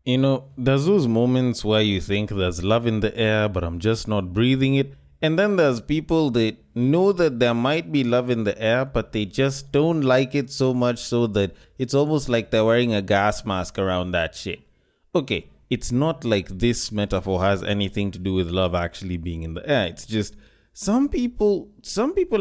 There's those moments where you think there's love in the air, but I'm just not breathing it. And then there's people that know that there might be love in the air, but they just don't like it so much so that it's almost like they're wearing a gas mask around that shit. Okay, it's not like this metaphor has anything to do with love actually being in the air. It's just some people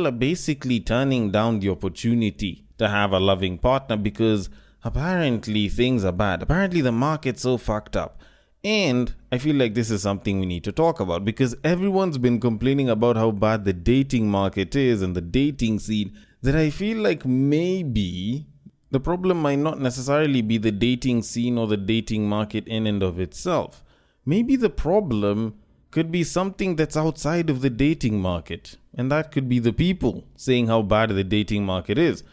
are basically turning down the opportunity to have a loving partner because apparently things are bad. Apparently the market's so fucked up. And I feel like this is something we need to talk about because everyone's been complaining about how bad the dating market is and the dating scene that I feel like maybe the problem might not necessarily be the dating scene or the dating market in and of itself. Maybe the problem could be something that's outside of the dating market, and that could be the people saying how bad the dating market is.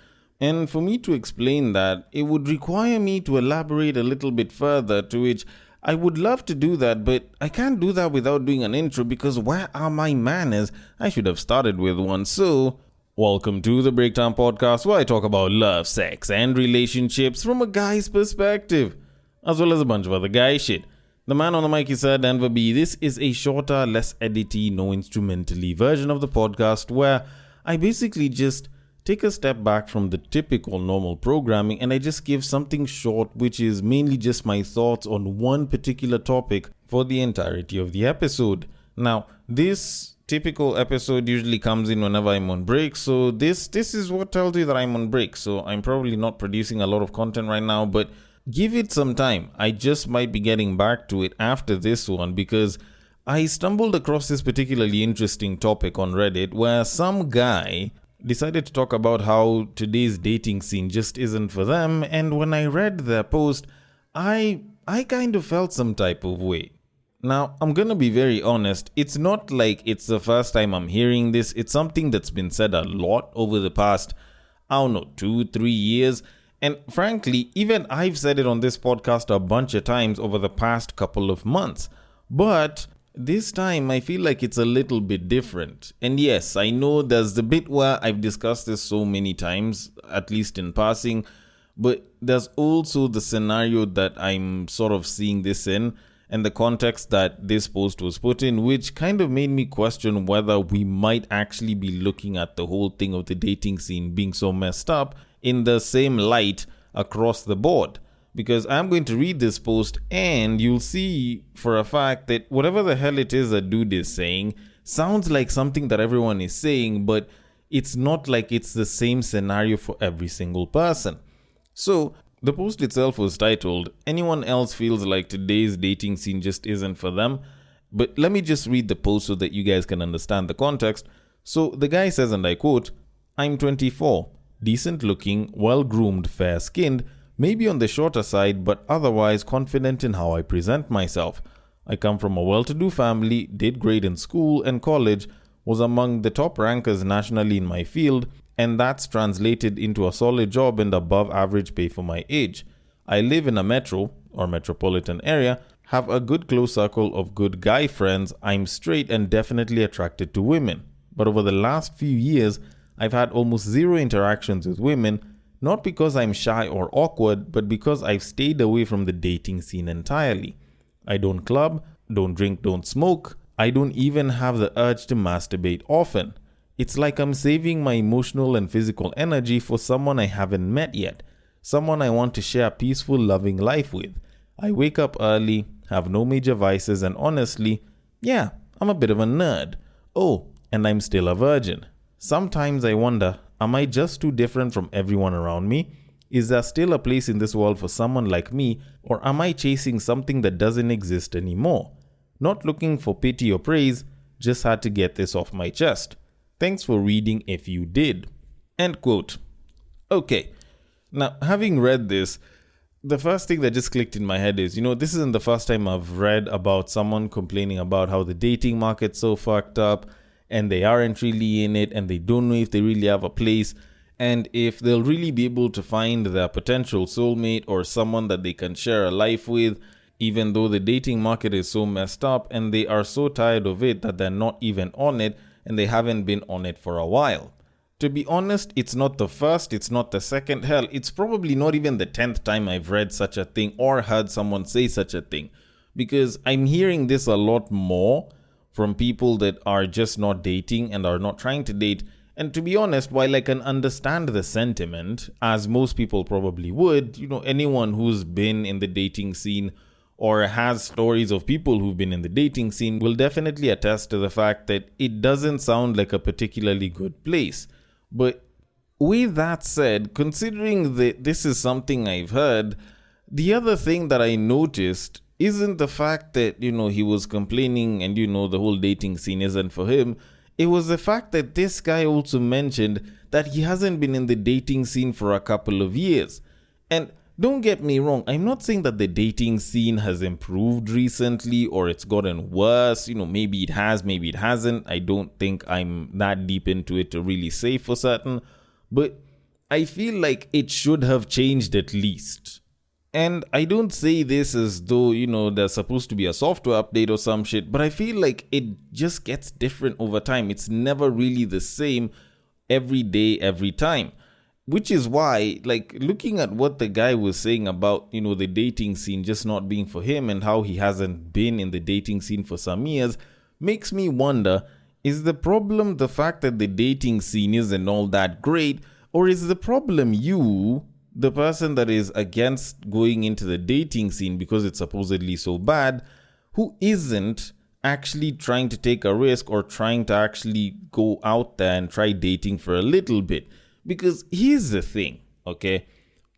And for me to explain that, it would require me to elaborate a little bit further, to which I would love to do that, but I can't do that without doing an intro because where are my manners? I should have started with one. So, welcome to the Breakdown Podcast, where I talk about love, sex, and relationships from a guy's perspective, as well as a bunch of other guy shit. The man on the mic is Sir Denver B. This is a shorter, less edity, no instrumentally version of the podcast where I basically just take a step back from the typical normal programming and I just give something short, which is mainly just my thoughts on one particular topic for the entirety of the episode. Now, this typical episode usually comes in whenever I'm on break, so this is what tells you that I'm on break. So I'm probably not producing a lot of content right now, but give it some time. I just might be getting back to it after this one because I stumbled across this particularly interesting topic on Reddit where some guy decided to talk about how today's dating scene just isn't for them, and when I read their post, I kind of felt some type of way. Now, I'm gonna be very honest, it's not like it's the first time I'm hearing this. It's something that's been said a lot over the past, 2-3 years. And frankly, even I've said it on this podcast a bunch of times over the past couple of months. But this time, I feel like it's a little bit different. And yes, I know there's the bit where I've discussed this so many times, at least in passing. But there's also the scenario that I'm sort of seeing this in and the context that this post was put in, which kind of made me question whether we might actually be looking at the whole thing of the dating scene being so messed up in the same light across the board. Because I'm going to read this post and you'll see for a fact that whatever the hell it is that dude is saying sounds like something that everyone is saying, but it's not like it's the same scenario for every single person. So the post itself was titled, "Anyone else feels like today's dating scene just isn't for them?" But let me just read the post so that you guys can understand the context. So the guy says, and I quote, "I'm 24. Decent looking, well groomed, fair skinned, maybe on the shorter side, but otherwise confident in how I present myself. I come from a well-to-do family, did great in school and college, was among the top rankers nationally in my field, and that's translated into a solid job and above average pay for my age. I live in a metro or metropolitan area, have a good close circle of good guy friends. I'm straight and definitely attracted to women. But over the last few years, I've had almost zero interactions with women, not because I'm shy or awkward, but because I've stayed away from the dating scene entirely. I don't club, don't drink, don't smoke. I don't even have the urge to masturbate often. It's like I'm saving my emotional and physical energy for someone I haven't met yet, someone I want to share a peaceful, loving life with. I wake up early, have no major vices, and honestly, yeah, I'm a bit of a nerd. Oh, and I'm still a virgin. Sometimes I wonder, am I just too different from everyone around me? Is there still a place in this world for someone like me, or am I chasing something that doesn't exist anymore? Not looking for pity or praise, just had to get this off my chest. Thanks for reading if you did." End quote. Okay, now having read this, the first thing that just clicked in my head is, this isn't the first time I've read about someone complaining about how the dating market's so fucked up, and they aren't really in it, and they don't know if they really have a place, and if they'll really be able to find their potential soulmate or someone that they can share a life with, even though the dating market is so messed up, and they are so tired of it that they're not even on it, and they haven't been on it for a while. To to be honest, it's not the first, it's not the second. Hell, it's probably not even the 10th time I've read such a thing or heard someone say such a thing. Because I'm hearing this a lot more from people that are just not dating and are not trying to date. And to be honest, while I can understand the sentiment, as most people probably would, anyone who's been in the dating scene or has stories of people who've been in the dating scene will definitely attest to the fact that it doesn't sound like a particularly good place. But with that said, considering that this is something I've heard, the other thing that I noticed isn't the fact that, he was complaining and, the whole dating scene isn't for him. It was the fact that this guy also mentioned that he hasn't been in the dating scene for a couple of years. And don't get me wrong, I'm not saying that the dating scene has improved recently or it's gotten worse. Maybe it has, maybe it hasn't. I don't think I'm that deep into it to really say for certain. But I feel like it should have changed at least. And I don't say this as though, there's supposed to be a software update or some shit, but I feel like it just gets different over time. It's never really the same every day, every time. Which is why, looking at what the guy was saying about, the dating scene just not being for him and how he hasn't been in the dating scene for some years, makes me wonder, is the problem the fact that the dating scene isn't all that great, or is the problem you, the person that is against going into the dating scene because it's supposedly so bad, who isn't actually trying to take a risk or trying to actually go out there and try dating for a little bit? Because here's the thing, okay?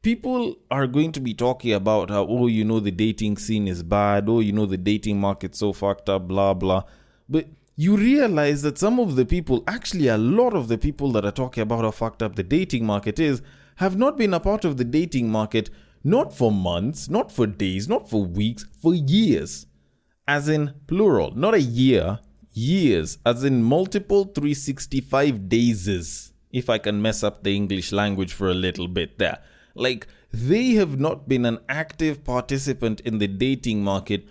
People are going to be talking about how, the dating scene is bad, the dating market's so fucked up, blah, blah. But you realize that some of the people, actually a lot of the people that are talking about how fucked up the dating market is, have not been a part of the dating market, not for months, not for days, not for weeks, for years. As in plural, not a year, years, as in multiple 365 days. If I can mess up the English language for a little bit there. They have not been an active participant in the dating market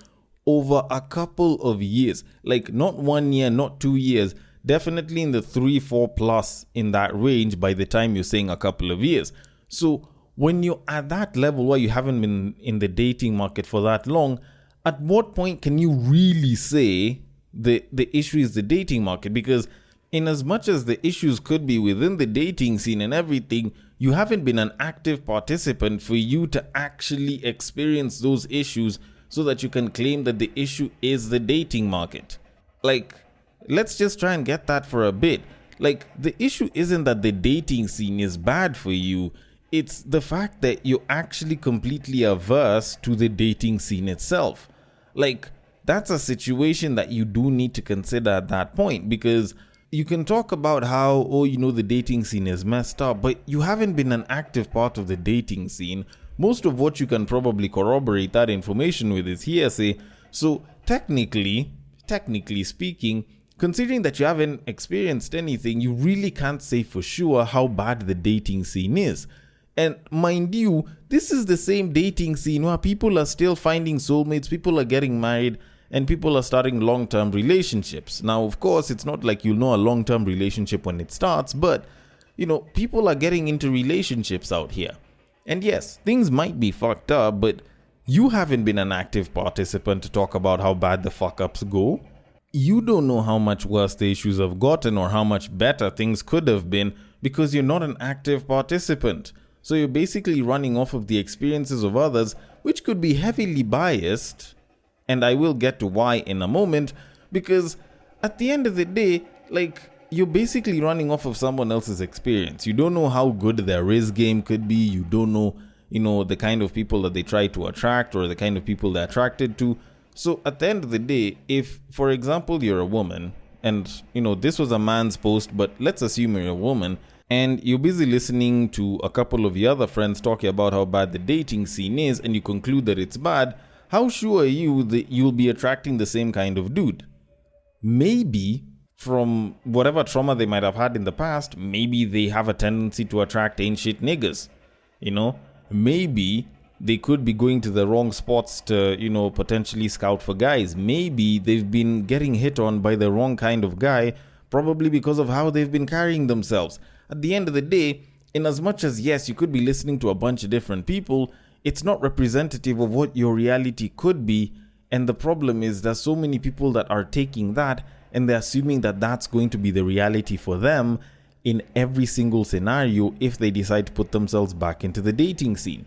over a couple of years. Not 1 year, not 2 years. Definitely in the 3-4 plus in that range by the time you're saying a couple of years. So when you're at that level where you haven't been in the dating market for that long, at what point can you really say the issue is the dating market? Because in as much as the issues could be within the dating scene and everything, you haven't been an active participant for you to actually experience those issues so that you can claim that the issue is the dating market. Let's just try and get that for a bit. The issue isn't that the dating scene is bad for you. It's the fact that you're actually completely averse to the dating scene itself. That's a situation that you do need to consider at that point, because you can talk about how, the dating scene is messed up, but you haven't been an active part of the dating scene. Most of what you can probably corroborate that information with is hearsay. So technically speaking, considering that you haven't experienced anything, you really can't say for sure how bad the dating scene is. And mind you, this is the same dating scene where people are still finding soulmates, people are getting married, and people are starting long-term relationships. Now, of course, it's not like you'll know a long-term relationship when it starts, but, people are getting into relationships out here. And yes, things might be fucked up, but you haven't been an active participant to talk about how bad the fuck-ups go. You don't know how much worse the issues have gotten or how much better things could have been because you're not an active participant. So you're basically running off of the experiences of others, which could be heavily biased. And I will get to why in a moment, because at the end of the day, you're basically running off of someone else's experience. You don't know how good their risk game could be. You don't know, the kind of people that they try to attract or the kind of people they're attracted to. So at the end of the day, if, for example, you're a woman, and, this was a man's post, but let's assume you're a woman, and you're busy listening to a couple of your other friends talking about how bad the dating scene is, and you conclude that it's bad, how sure are you that you'll be attracting the same kind of dude? Maybe from whatever trauma they might have had in the past, maybe they have a tendency to attract ain't shit niggas. Maybe they could be going to the wrong spots to, potentially scout for guys. Maybe they've been getting hit on by the wrong kind of guy, probably because of how they've been carrying themselves. at the end of the day, in as much as yes, you could be listening to a bunch of different people, it's not representative of what your reality could be. And the problem is there's so many people that are taking that and they're assuming that that's going to be the reality for them in every single scenario if they decide to put themselves back into the dating scene.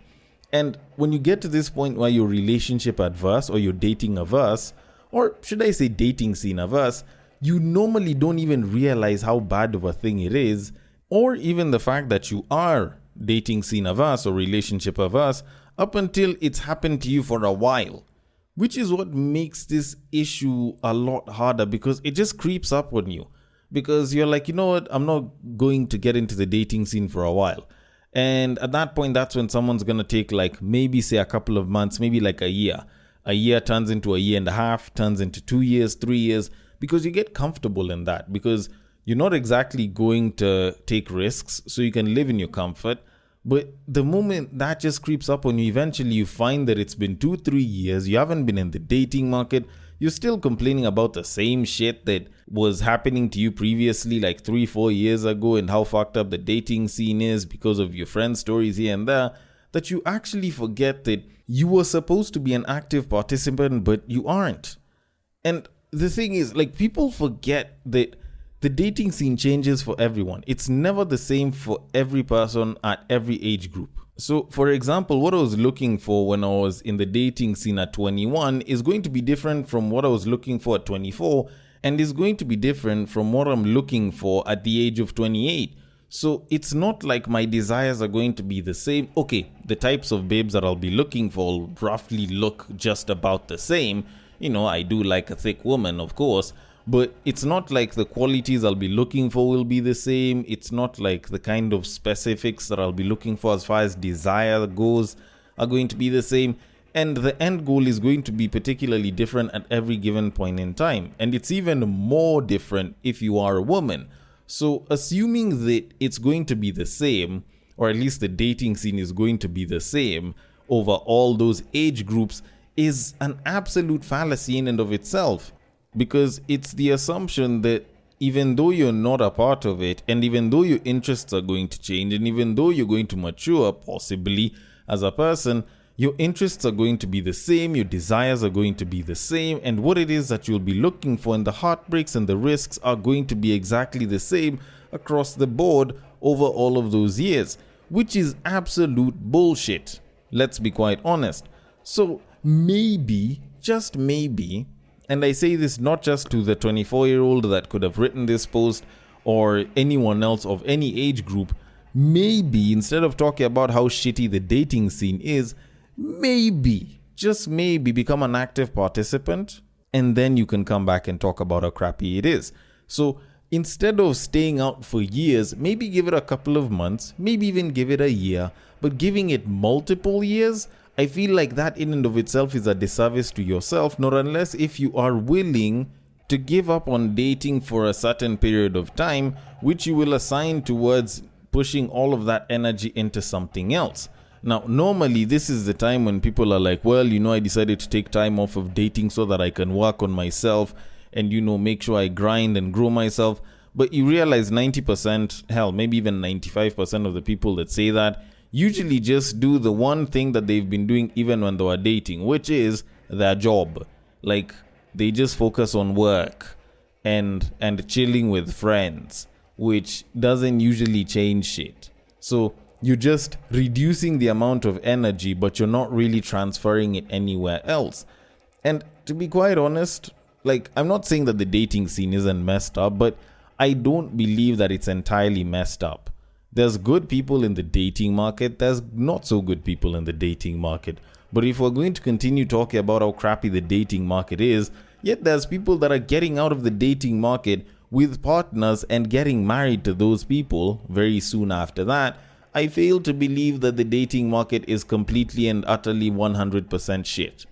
And when you get to this point where you're relationship adverse or you're dating averse, or should I say dating scene averse, you normally don't even realize how bad of a thing it is, or even the fact that you are dating scene averse or relationship averse up until it's happened to you for a while. Which is what makes this issue a lot harder, because it just creeps up on you. Because you're like, you know what, I'm not going to get into the dating scene for a while. And at that point, that's when someone's going to take like maybe say a couple of months, maybe like a year. A year turns into a year and a half, turns into 2 years, 3 years, because you get comfortable in that. Because you're not exactly going to take risks, so you can live in your comfort. But the moment that just creeps up on you, eventually you find that it's been 2-3 years, you haven't been in the dating market, you're still complaining about the same shit that was happening to you previously like 3-4 years ago, and how fucked up the dating scene is because of your friends' stories here and there, that you actually forget that you were supposed to be an active participant, but you aren't. And the thing is, like, people forget that the dating scene changes for everyone. It's never the same for every person at every age group. So, for example, what I was looking for when I was in the dating scene at 21 is going to be different from what I was looking for at 24, and is going to be different from what I'm looking for at the age of 28. So, it's not like my desires are going to be the same. Okay, the types of babes that I'll be looking for will roughly look just about the same. You know, I do like a thick woman, of course. But it's not like the qualities I'll be looking for will be the same. It's not like the kind of specifics that I'll be looking for as far as desire goes are going to be the same. And the end goal is going to be particularly different at every given point in time. And it's even more different if you are a woman. So assuming that it's going to be the same, or at least the dating scene is going to be the same over all those age groups, is an absolute fallacy in and of itself. Because it's the assumption that even though you're not a part of it, and even though your interests are going to change, and even though you're going to mature possibly as a person, your interests are going to be the same, your desires are going to be the same, and what it is that you'll be looking for and the heartbreaks and the risks are going to be exactly the same across the board over all of those years, which is absolute bullshit. Let's be quite honest. So maybe, just maybe, and I say this not just to the 24-year-old that could have written this post or anyone else of any age group, maybe instead of talking about how shitty the dating scene is, maybe, just maybe become an active participant, and then you can come back and talk about how crappy it is. So instead of staying out for years, maybe give it a couple of months, maybe even give it a year, but giving it multiple years, I feel like that in and of itself is a disservice to yourself, not unless if you are willing to give up on dating for a certain period of time, which you will assign towards pushing all of that energy into something else. Now, normally this is the time when people are like, well, you know, I decided to take time off of dating so that I can work on myself and, you know, make sure I grind and grow myself. But you realize 90%, hell, maybe even 95% of the people that say that usually just do the one thing that they've been doing even when they were dating, which is their job. Like, they just focus on work and chilling with friends, which doesn't usually change shit. So you're just reducing the amount of energy, but you're not really transferring it anywhere else. And to be quite honest, like, I'm not saying that the dating scene isn't messed up, but I don't believe that it's entirely messed up. There's good people in the dating market. There's not so good people in the dating market. But if we're going to continue talking about how crappy the dating market is, yet there's people that are getting out of the dating market with partners and getting married to those people very soon after that, I fail to believe that the dating market is completely and utterly 100% shit.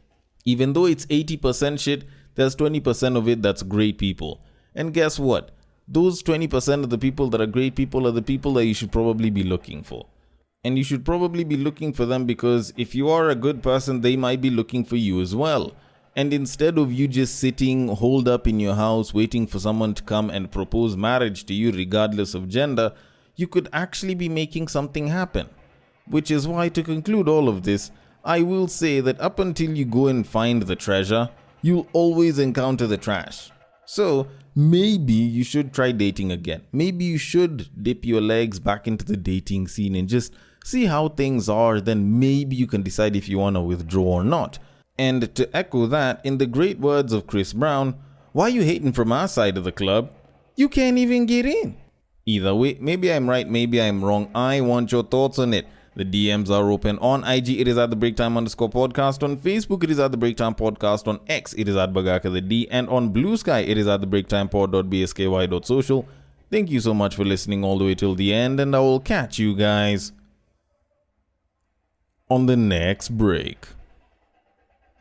Even though it's 80% shit, there's 20% of it that's great people. And guess what? Those 20% of the people that are great people are the people that you should probably be looking for. And you should probably be looking for them because if you are a good person, they might be looking for you as well. And instead of you just sitting holed up in your house waiting for someone to come and propose marriage to you regardless of gender, you could actually be making something happen. Which is why, to conclude all of this, I will say that up until you go and find the treasure, you'll always encounter the trash. So, maybe you should try dating again. Maybe you should dip your legs back into the dating scene and just see how things are. Then maybe you can decide if you want to withdraw or not. And to echo that, in the great words of Chris Brown, why you hating from our side of the club? You can't even get in. Either way, maybe I'm right, maybe I'm wrong. I want your thoughts on it. The DMs are open. On IG, it is at the Breaktime_podcast. On Facebook, it is at the Breaktime Podcast. On X, it is at Bagaka the D. And on Bluesky, it is at the breaktimepod.bsky.social. Thank you so much for listening all the way till the end, and I will catch you guys on the next break.